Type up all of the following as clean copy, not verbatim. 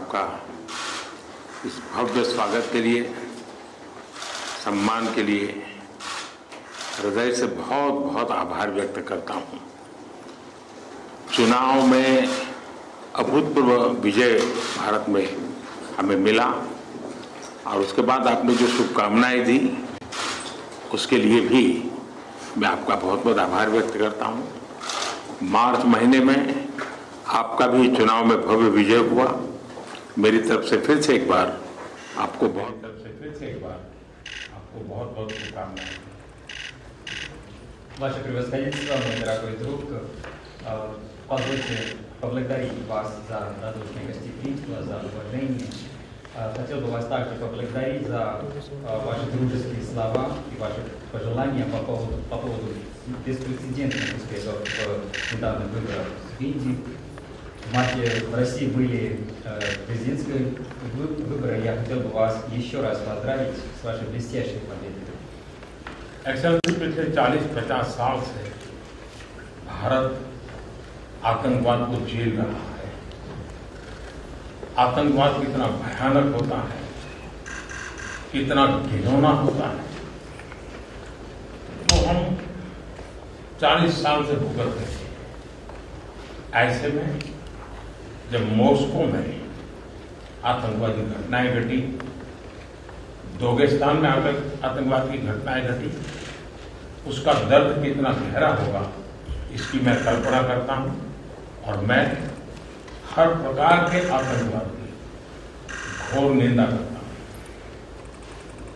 आपका इस भव्य स्वागत के लिए, सम्मान के लिए हृदय से बहुत बहुत आभार व्यक्त करता हूं। चुनाव में अभूतपूर्व विजय भारत में हमें मिला और उसके बाद आपने जो शुभकामनाएं दी उसके लिए भी मैं आपका बहुत बहुत आभार व्यक्त करता हूं। मार्च महीने में आपका भी चुनाव में भव्य विजय हुआ। मेरी तरफ से फिर से एक बार आपको बहुत बहुत शुभकामनाएं। Ваше превосходительство, мой дорогой друг, позвольте поблагодарить вас за радушное гостеприимство, за уважение. Хотел бы вас также поблагодарить за ваши дружеские слова и ваши пожелания по поводу беспрецедентных успехов в недавних выборах в Индии. В марте в России были президентские выборы. Я хотел бы вас еще раз поздравить с вашей блестящей победой. एक्सेलेंसी पिछले 40-50 साल से भारत आतंकवाद को झेल रहा है। आतंकवाद कितना भयानक होता है, कितना घिनौना होता है, तो हम 40 साल से भुगत रहे हैं। ऐसे में जब मॉस्को में आतंकवादी घटनाएं घटी, दोगेस्तान में आतंकवाद की घटनाएं घटी, उसका दर्द कितना गहरा होगा इसकी मैं कल्पना करता हूं और मैं हर प्रकार के आतंकवाद की घोर निंदा करता हूं।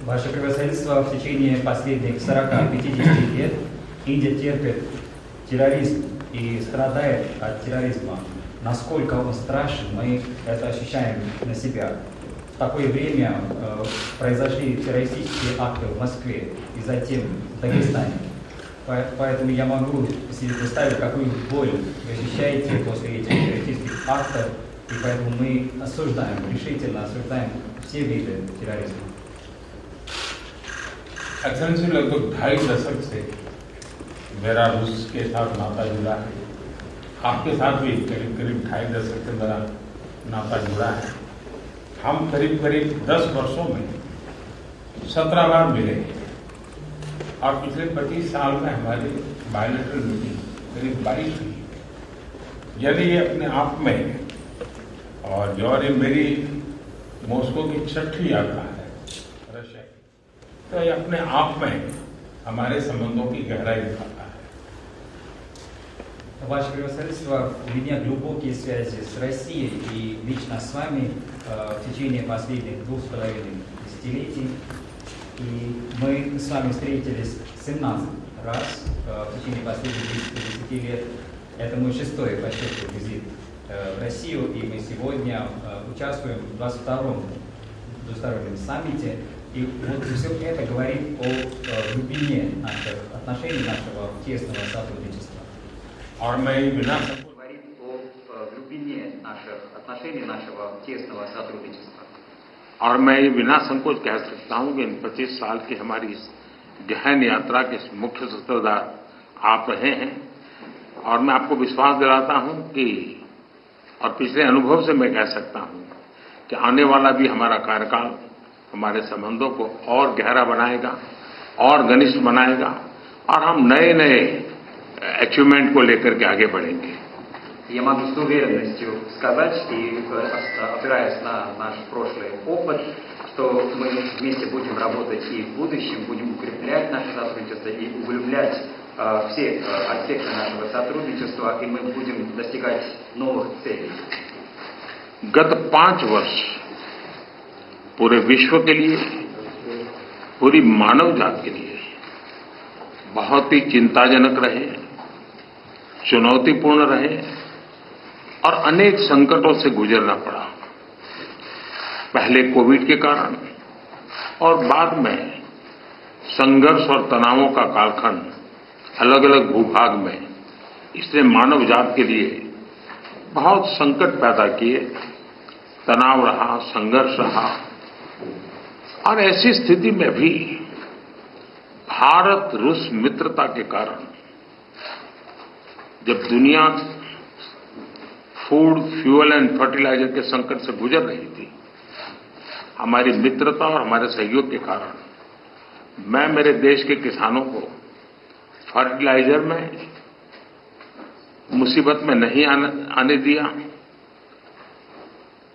Ваше превосходительство, в течение последних 40-50 лет Индия терпит терроризм и страдает от терроризма. Насколько он страшен, мы это ощущаем на себя. В такое время произошли террористические акты в Москве и затем в Дагестане. Поэтому я могу себе представить, какую боль вы ощущаете после этих террористических актов, и поэтому мы решительно осуждаем все виды терроризма. एक्सेलेंसी लगभग 2.5 दशक से मेरा रूस के साथ नाता जुड़ा है। आपके साथ भी करीब 2.5 दशक से मेरा नाता जुड़ा है। हम करीब 10 वर्षों में 17 बार मिले और पिछले 25 साल में हमारी बायलैटरल मीटिंग करीब 22 हुई। यदि ये अपने आप में और ये मेरी मॉस्को की 6ठी यात्रा है रशिया की, तो ये अपने आप में हमारे संबंधों की गहराई दिखाता है। Ваше превосходительство, у меня глубокие связи с Россией и лично с вами в течение последних 2,5 десятилетий. И мы с вами встретились 17 раз в течение последних 10 лет. Это мой 6-й по счету визит в Россию, и мы сегодня участвуем в 22-м двустороннем саммите. И вот все это говорит о глубине наших отношений, нашего тесного сотрудничества. और मैं बिना говорит о глубине наших отношений, нашего тесного сотрудничества. और मैं ये बिना संकोच कह सकता हूं कि इन 25 साल की हमारी इस गहन यात्रा के मुख्य सूत्रधार आप रहे हैं और मैं आपको विश्वास दिलाता हूं कि और पिछले अनुभव से मैं कह सकता हूं कि आने वाला भी हमारा कार्यकाल हमारे संबंधों को और गहरा बनाएगा और घनिष्ठ बनाएगा और हम नए अचीवमेंट को लेकर के आगे बढ़ेंगे। Я могу с уверенностью сказать, и опираясь на наш прошлый опыт, что мы вместе будем работать и в будущем, будем укреплять наше сотрудничество и углублять все аспекты нашего сотрудничества, и мы будем достигать новых целей. गत 5 वर्ष पूरे विश्व के लिए, पूरी मानव जाति के लिए बहुत ही चिंताजनक रहे, चुनौतीपूर्ण रहे और अनेक संकटों से गुजरना पड़ा। पहले कोविड के कारण और बाद में संघर्ष और तनावों का कालखंड अलग अलग भूभाग में, इसने मानव जाति के लिए बहुत संकट पैदा किए, तनाव रहा, संघर्ष रहा और ऐसी स्थिति में भी भारत रूस मित्रता के कारण जब दुनिया फूड, फ्यूल एंड फर्टिलाइजर के संकट से गुजर रही थी, हमारी मित्रता और हमारे सहयोग के कारण मैं मेरे देश के किसानों को फर्टिलाइजर में मुसीबत में नहीं आने दिया।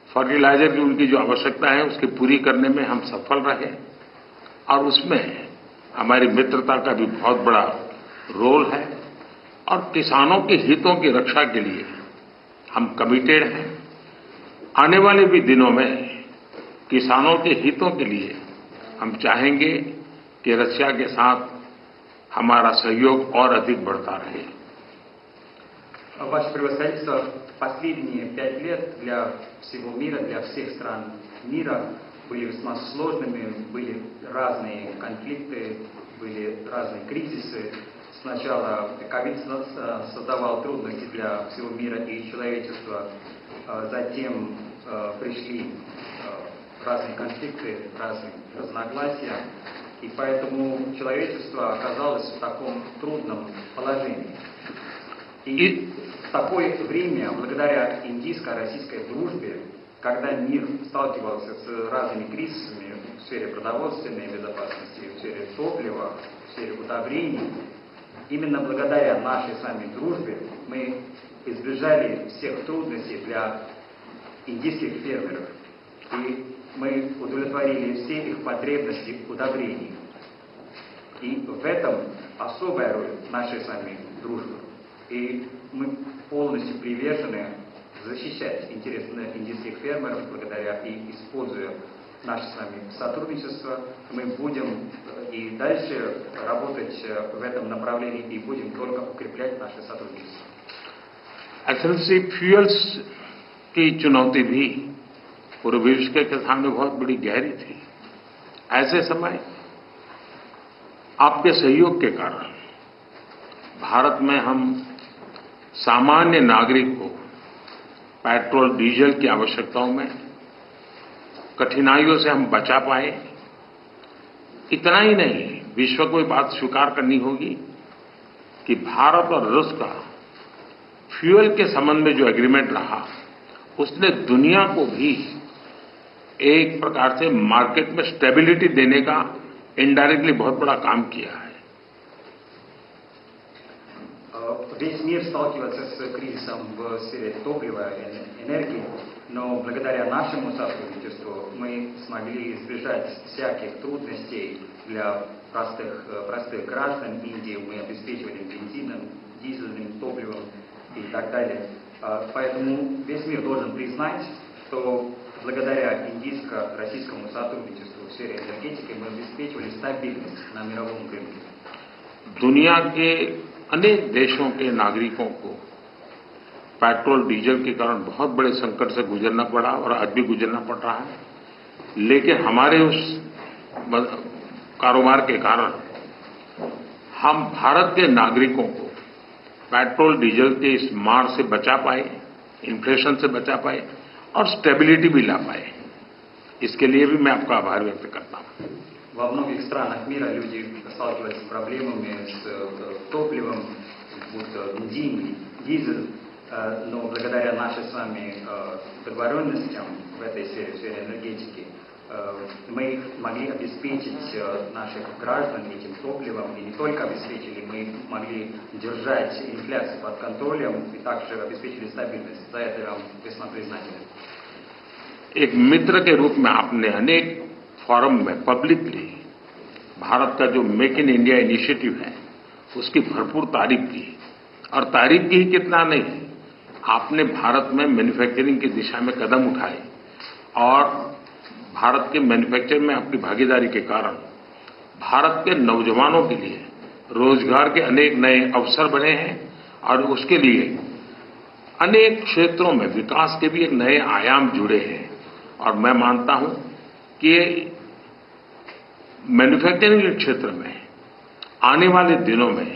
फर्टिलाइजर की उनकी जो आवश्यकता है उसकी पूरी करने में हम सफल रहे और उसमें हमारी मित्रता का भी बहुत बड़ा रोल है और किसानों के हितों की रक्षा के लिए हम कमिटेड हैं। आने वाले भी दिनों में किसानों के हितों के लिए हम चाहेंगे कि रशिया के साथ हमारा सहयोग और अधिक बढ़ता रहे। Ваше превосходительство, последние 5 лет для всего мира, для всех стран мира были весьма сложными, были разные конфликты, были разные кризисы. Сначала ковид создавал трудности для всего мира и человечества, затем пришли разные конфликты, разные разногласия, и поэтому человечество оказалось в таком трудном положении. И в такое время, благодаря индийско-российской дружбе, когда мир сталкивался с разными кризисами в сфере продовольственной безопасности, в сфере топлива, в сфере удобрений, именно благодаря нашей с вами дружбе мы избежали всех трудностей для индийских фермеров. И мы удовлетворили все их потребности в удобрении. И в этом особая роль нашей с вами дружбы. И мы полностью привержены защищать интересы индийских фермеров, благодаря и используя наше с вами сотрудничество. Мы будем и дальше работать в этом направлении и будем только укреплять наше сотрудничество. एक्सेलेंसी, फ्यूल्स की चुनौती भी पूरे विश्व के सामने बहुत बड़ी गहरी थी। ऐसे समय आपके सहयोग के कारण भारत में हम सामान्य नागरिक को पेट्रोल, डीजल की आवश्यकताओं में कठिनाइयों से हम बचा पाए। इतना ही नहीं, विश्व को ये बात स्वीकार करनी होगी कि भारत और रूस का फ्यूल के संबंध में जो एग्रीमेंट रहा, उसने दुनिया को भी एक प्रकार से मार्केट में स्टेबिलिटी देने का इनडायरेक्टली बहुत बड़ा काम किया है। Весь мир сталкивается с кризисом в сфере топлива и энергии, но благодаря нашему сотрудничеству мы смогли избежать всяких трудностей для простых граждан Индии. Мы обеспечивали бензином, дизельным топливом и так далее. Поэтому весь мир должен признать, что благодаря индийско-российскому сотрудничеству в сфере энергетики мы обеспечивали стабильность на мировом рынке. दुनिया के अनेक देशों के नागरिकों को पेट्रोल, डीजल के कारण बहुत बड़े संकट से गुजरना पड़ा और आज भी गुजरना पड़ रहा है, लेकिन हमारे उस कारोबार के कारण हम भारत के नागरिकों को पेट्रोल, डीजल के इस मार से बचा पाए, इन्फ्लेशन से बचा पाए और स्टेबिलिटी भी ला पाए। इसके लिए भी मैं आपका आभार व्यक्त करता हूं। Во многих странах мира люди сталкиваются с проблемами с топливом, будто бензин, дизель, но благодаря нашей с вами договоренностям в этой сфере, в сфере энергетики, мы могли обеспечить наших граждан этим топливом, и не только обеспечили, мы могли держать инфляцию под контролем и также обеспечили стабильность. За это я вам весьма признателен. एक मित्र के रूप में आपने अनेक फोरम में पब्लिकली भारत का जो मेक इन इंडिया इनिशिएटिव है उसकी भरपूर तारीफ की, और तारीफ की ही कितना नहीं, आपने भारत में मैन्युफैक्चरिंग की दिशा में कदम उठाए और भारत के मैन्युफैक्चरिंग में आपकी भागीदारी के कारण भारत के नौजवानों के लिए रोजगार के अनेक नए अवसर बने हैं और उसके लिए अनेक क्षेत्रों में विकास के भी एक नए आयाम जुड़े हैं। और मैं मानता हूं कि मैन्युफैक्चरिंग के क्षेत्र में आने वाले दिनों में,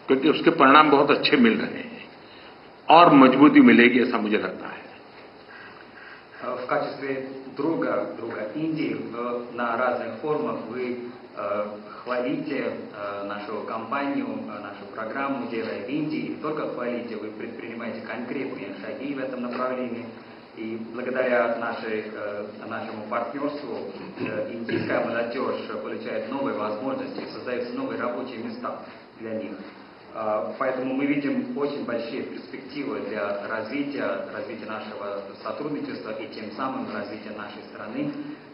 क्योंकि उसके परिणाम बहुत अच्छे मिल रहे हैं, और मजबूती मिलेगी, ऐसा मुझे लगता है। В качестве друга Индии на разных форумах вы хвалите нашу компанию, нашу программу «Делая в Индии». Не только хвалите, вы предпринимаете конкретные шаги в этом направлении. И благодаря нашему партнерству индийская молодежь получает новые возможности, создаются новые рабочие места для них. Поэтому мы видим очень большие перспективы для развития нашего сотрудничества и тем самым развития нашей страны.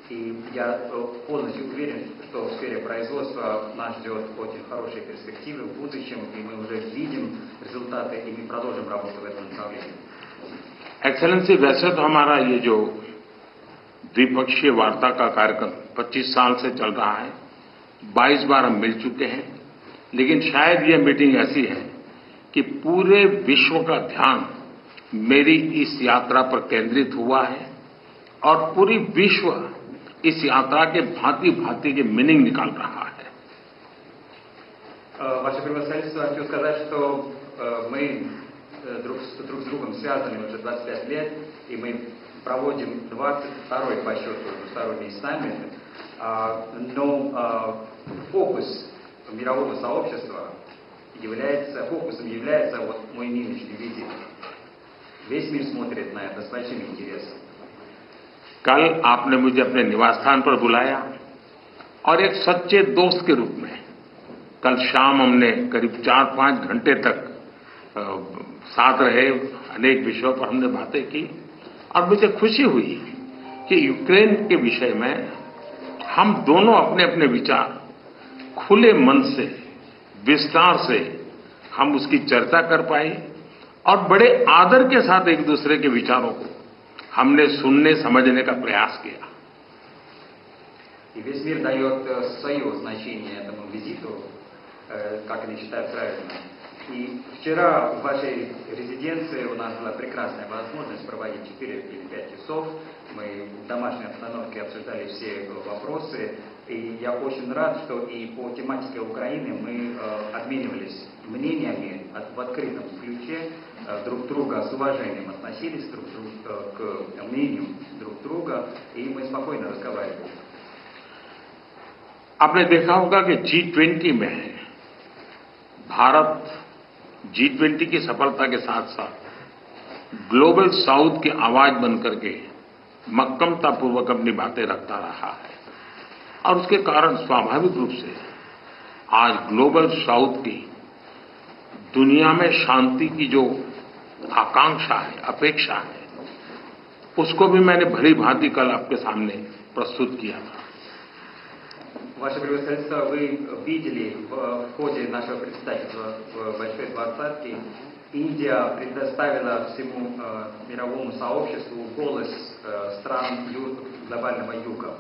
И я полностью уверен, что в сфере производства нас ждет очень хорошие перспективы в будущем, и мы уже видим результаты, и мы продолжим работу в этом направлении. एक्सेलेंसी, वैसे तो हमारा ये जो द्विपक्षीय वार्ता का कार्यक्रम 25 साल से चल रहा है, 22 बार हम मिल चुके हैं, लेकिन शायद ये मीटिंग ऐसी है कि पूरे विश्व का ध्यान मेरी इस यात्रा पर केंद्रित हुआ है और पूरी विश्व इस यात्रा के भांति-भांति के मीनिंग निकाल रहा है. Ваше превосходительство, хочу сказать, что мы друг с другом связаны уже 25 лет, и мы проводим 22-й по счету двусторонний саммит, но фокус мирового сообщества фокусом является вот мой нынешний визит. Весь мир смотрит на это с большим интересом. कल आपने मुझे अपने निवास स्थान पर बुलाया और एक सच्चे दोस्त के रूप में कल शाम हमने करीब 4-5 घंटे तक साथ रहे, अनेक विषयों पर हमने बातें की और मुझे खुशी हुई कि यूक्रेन के विषय में हम दोनों अपने अपने विचार खुले मन से, विस्तार से हम उसकी चर्चा कर पाए और बड़े आदर के साथ एक दूसरे के विचारों को हमने सुनने समझने का प्रयास किया. И весь мир дает свое значение этому визиту, как они считают правильно. И вчера в вашей резиденции у нас была прекрасная возможность проводить 4 или 5 часов. Мы в домашней обстановке обсуждали все вопросы. И я очень рад, что и по тематике Украины мы обменивались мнениями в открытом ключе, друг друга с уважением относились к мнению друг друга, и мы спокойно разговаривали. आपने देखा होगा कि G20 में भारत G20 की सफलता के साथ साथ ग्लोबल साउथ की आवाज बनकर के मक्कमतापूर्वक अपनी बातें रखता रहा है और उसके कारण स्वाभाविक रूप से आज ग्लोबल साउथ की दुनिया में शांति की जो आकांक्षा है, अपेक्षा है, उसको भी मैंने भली भांति कल आपके सामने प्रस्तुत किया था. Ваше превосходительство, вы видели в ходе нашего председательства в Большой Двадцатке, Индия предоставила всему мировому сообществу голос стран глобального юга.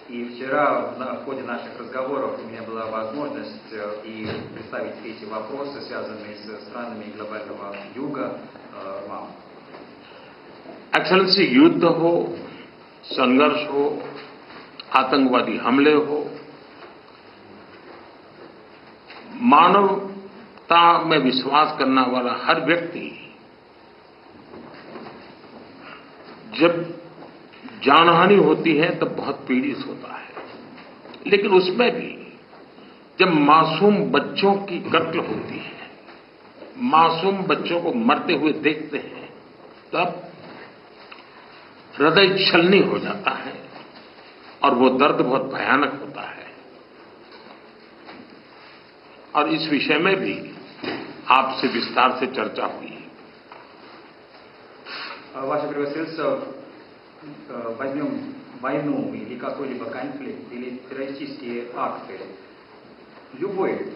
И вчера в ходе наших разговоров у меня была возможность и представить эти вопросы, связанные с странами глобального юга, вам. एक्सेलेंसी, युद्ध हो, संघर्ष हो, आतंकवादी हमले हो, मानवता में विश्वास करने वाला हर व्यक्ति जब जानहानि होती है तब बहुत पीड़ित होता है, लेकिन उसमें भी जब मासूम बच्चों की कत्ल होती है, मासूम बच्चों को मरते हुए देखते हैं, तब हृदय छलनी हो जाता है और वो दर्द बहुत भयानक होता है. और इस विषय में भी आपसे विस्तार से चर्चा हुई. Ваше превосходительство, возьмем войну или какой-либо конфликт, или террористические акты. Любой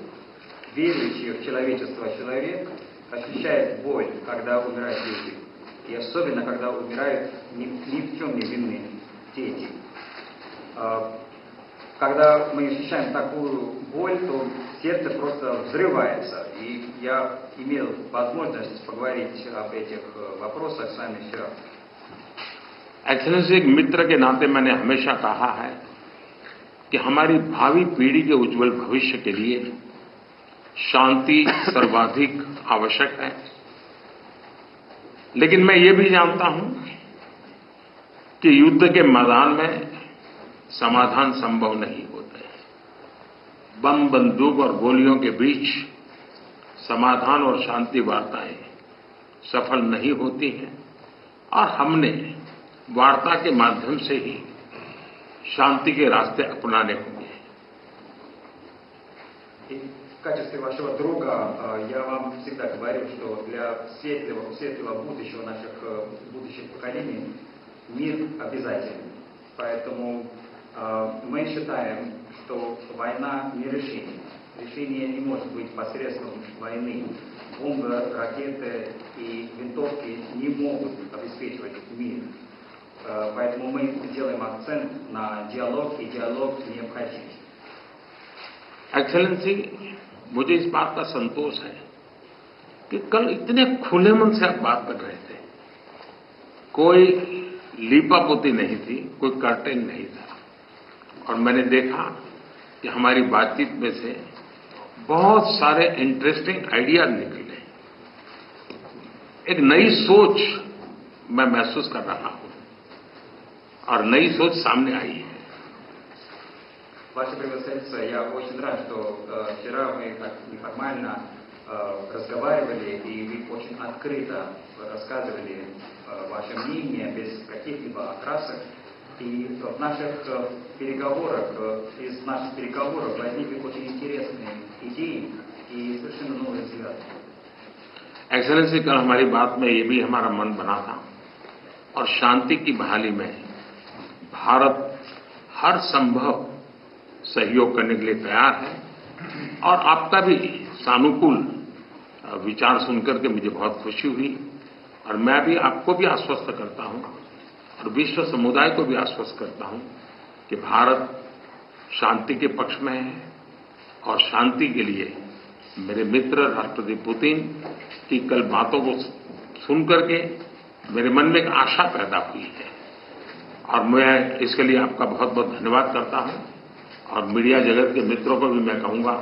верующий в человечество человек ощущает боль, когда умирают люди. И особенно, когда умирают ни в чем не винные дети. Когда мы ощущаем такую боль, то сердце просто взрывается. И я имел возможность поговорить об этих вопросах с вами вчера. एक्सेलेंसी, एक मित्र के नाते मैंने हमेशा कहा है कि हमारी भावी पीढ़ी के उज्जवल भविष्य के लिए शांति सर्वाधिक आवश्यक है. लेकिन मैं ये भी जानता हूं कि युद्ध के मैदान में समाधान संभव नहीं होते. बम, बंदूक और गोलियों के बीच समाधान और शांति वार्ताएं सफल नहीं होती हैं और हमने वार्ता के माध्यम से ही शांति के रास्ते अपनाने होंगे। И в качестве вашего друга я вам всегда говорю, что для светлого будущего наших будущих поколений мир обязателен. Поэтому мы считаем, что война не решение. Решение не может быть посредством войны. Бомбы, ракеты и винтовки не могут обеспечивать мир. Поэтому мы делаем акцент на диалог, и диалог необходим. एक्सेलेंसी, मुझे इस बात का संतोष है कि कल इतने खुले मन से आप बात कर रहे थे। कोई लीपापोती नहीं थी, कोई कर्टेन नहीं था और मैंने देखा कि हमारी बातचीत में से बहुत सारे इंटरेस्टिंग आइडियाज निकले। एक नई सोच मैं महसूस कर रहा हूं और नई सोच सामने आई है। Ваше превосходительство, я очень рад, что вчера мы так неформально разговаривали, и вы очень открыто рассказывали ваше мнение, без каких-либо окрасок. И в наших переговорах, из наших переговоров возникли очень интересные идеи и совершенно новые взгляды. एक्सेलेंसी, कल हमारी बात में ये भी हमारा मन बना था और शांति की बहाली में भारत हर संभव सहयोग करने के लिए तैयार है और आपका भी सानुकूल विचार सुनकर के मुझे बहुत खुशी हुई और मैं भी आपको भी आश्वस्त करता हूं और विश्व समुदाय को भी आश्वस्त करता हूं कि भारत शांति के पक्ष में है और शांति के लिए मेरे मित्र राष्ट्रपति पुतिन की कल बातों को सुनकर के मेरे मन में एक आशा पैदा हुई है और मैं इसके लिए आपका बहुत बहुत धन्यवाद करता हूं और मीडिया जगत के मित्रों को भी मैं कहूंगा,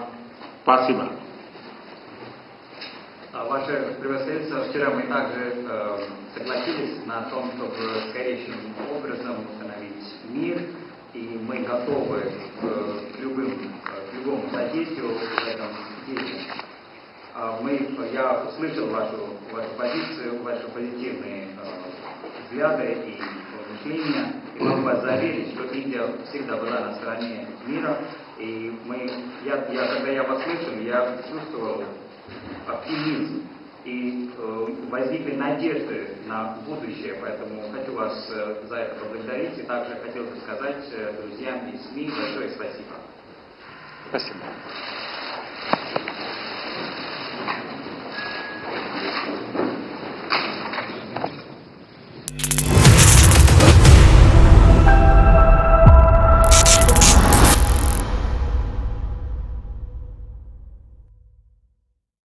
спасибо. Ваше превосходительство, вчера мы также согласились на том, чтобы скорейшим образом установить мир, и мы готовы к любому содействию в этом деле. Я услышал вашу позицию, ваши позитивные взгляды и мышления, и могу вас заверить, что Индия всегда была на стороне мира, и когда я вас слышал, я чувствовал оптимизм, и возникли надежды на будущее, поэтому хочу вас за это поблагодарить, и также хотел бы сказать друзьям и СМИ большое спасибо. Спасибо.